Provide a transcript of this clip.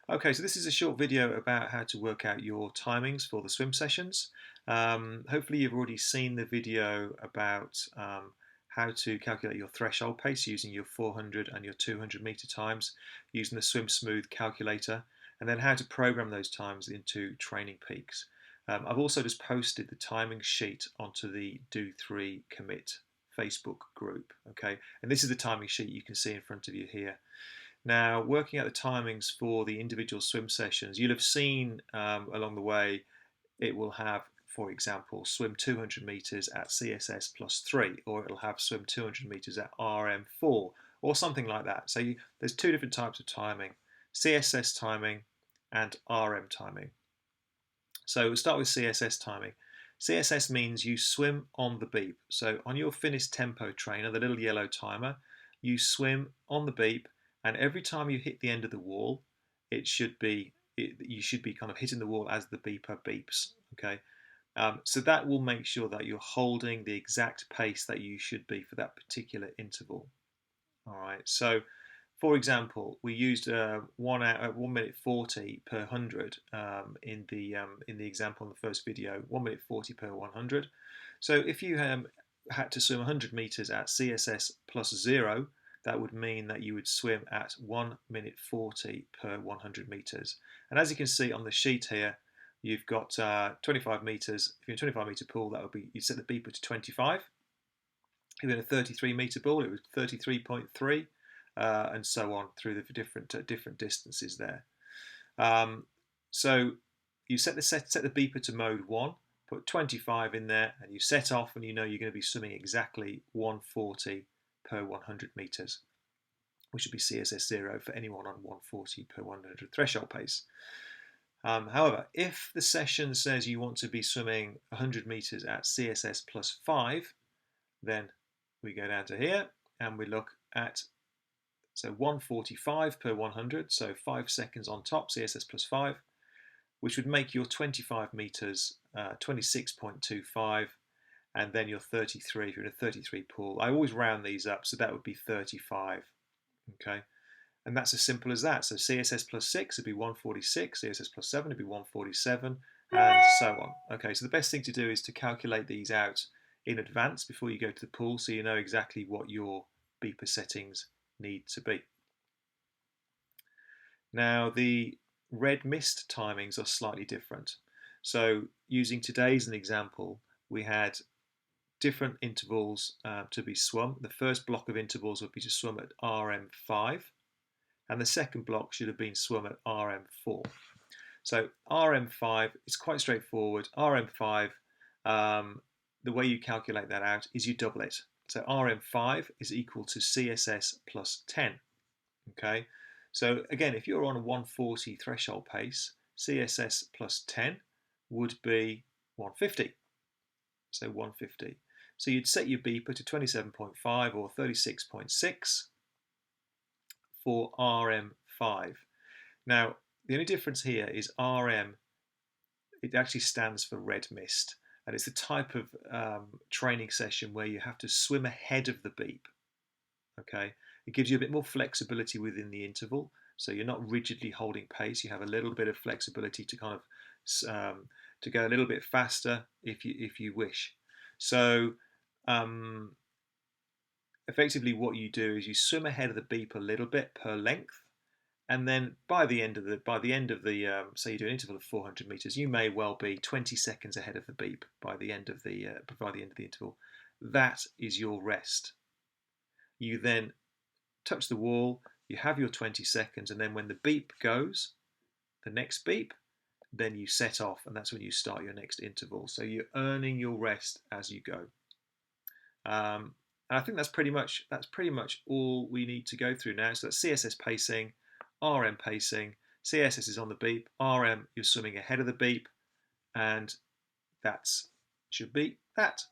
Okay, so this is a short video about how to work out your timings for the swim sessions. Hopefully you've already seen the video about how to calculate your threshold pace using your 400 and your 200 meter times using the Swim Smooth calculator, and then how to program those times into training peaks. I've also just posted the timing sheet onto the Do3 Commit Facebook group, okay? And this is the timing sheet you can see in front of you here. Now, working out the timings for the individual swim sessions, you'll have seen along the way it will have, for example, swim 200 meters at CSS plus 3, or it'll have swim 200 meters at RM4, or something like that. So there's two different types of timing, CSS timing and RM timing. So we'll start with CSS timing. CSS means you swim on the beep. So on your finished tempo trainer, the little yellow timer, you swim on the beep, and every time you hit the end of the wall, you should be kind of hitting the wall as the beeper beeps. Okay, so that will make sure that you're holding the exact pace that you should be for that particular interval. All right, so for example, we used 1 minute 40 per 100 in the example in the first video, 1 minute 40 per 100. So if you had to swim 100 meters at CSS plus 0, that would mean that you would swim at 1 minute 40 per 100 meters. And as you can see on the sheet here, you've got 25 meters. If you're in a 25 meter pool, that would be, you'd set the beeper to 25. If you're in a 33 meter pool, it was 33.3. And so on through the different distances there. So you set the beeper to mode 1, put 25 in there, and you set off, and you know you're going to be swimming exactly 140 per 100 meters, which would be CSS 0 for anyone on 140 per 100 threshold pace. However, if the session says you want to be swimming 100 meters at CSS plus 5, then we go down to here and we look at 145 per 100, so 5 seconds on top, CSS plus 5, which would make your 25 meters 26.25, and then your 33, if you're in a 33 pool. I always round these up, so that would be 35, okay? And that's as simple as that. So CSS plus 6 would be 146, CSS plus 7 would be 147, and so on. Okay, so the best thing to do is to calculate these out in advance before you go to the pool, so you know exactly what your beeper settings need to be. Now the red mist timings are slightly different. So using today as an example, we had different intervals to be swum. The first block of intervals would be to swim at RM5, and the second block should have been swum at RM4. So RM5 is quite straightforward. RM5, the way you calculate that out is you double it. So RM5 is equal to CSS plus 10. Okay, so again, if you're on a 140 threshold pace, CSS plus 10 would be 150. So 150. So you'd set your beeper to 27.5 or 36.6 for RM5. Now, the only difference here is RM, it actually stands for red mist. And it's the type of training session where you have to swim ahead of the beep. Okay, it gives you a bit more flexibility within the interval, so you're not rigidly holding pace. You have a little bit of flexibility to kind of to go a little bit faster if you wish. So effectively, what you do is you swim ahead of the beep a little bit per length, and then by the end of the say you do an interval of 400 meters, you may well be 20 seconds ahead of the beep by the end of the interval. That is your rest. You then touch the wall, you have your 20 seconds, and then when the beep goes, the next beep, then you set off, and that's when you start your next interval. So you're earning your rest as you go. And I think that's pretty much all we need to go through now. So that's CSS pacing, RM pacing, CSS is on the beep, RM you're swimming ahead of the beep, and that should be that.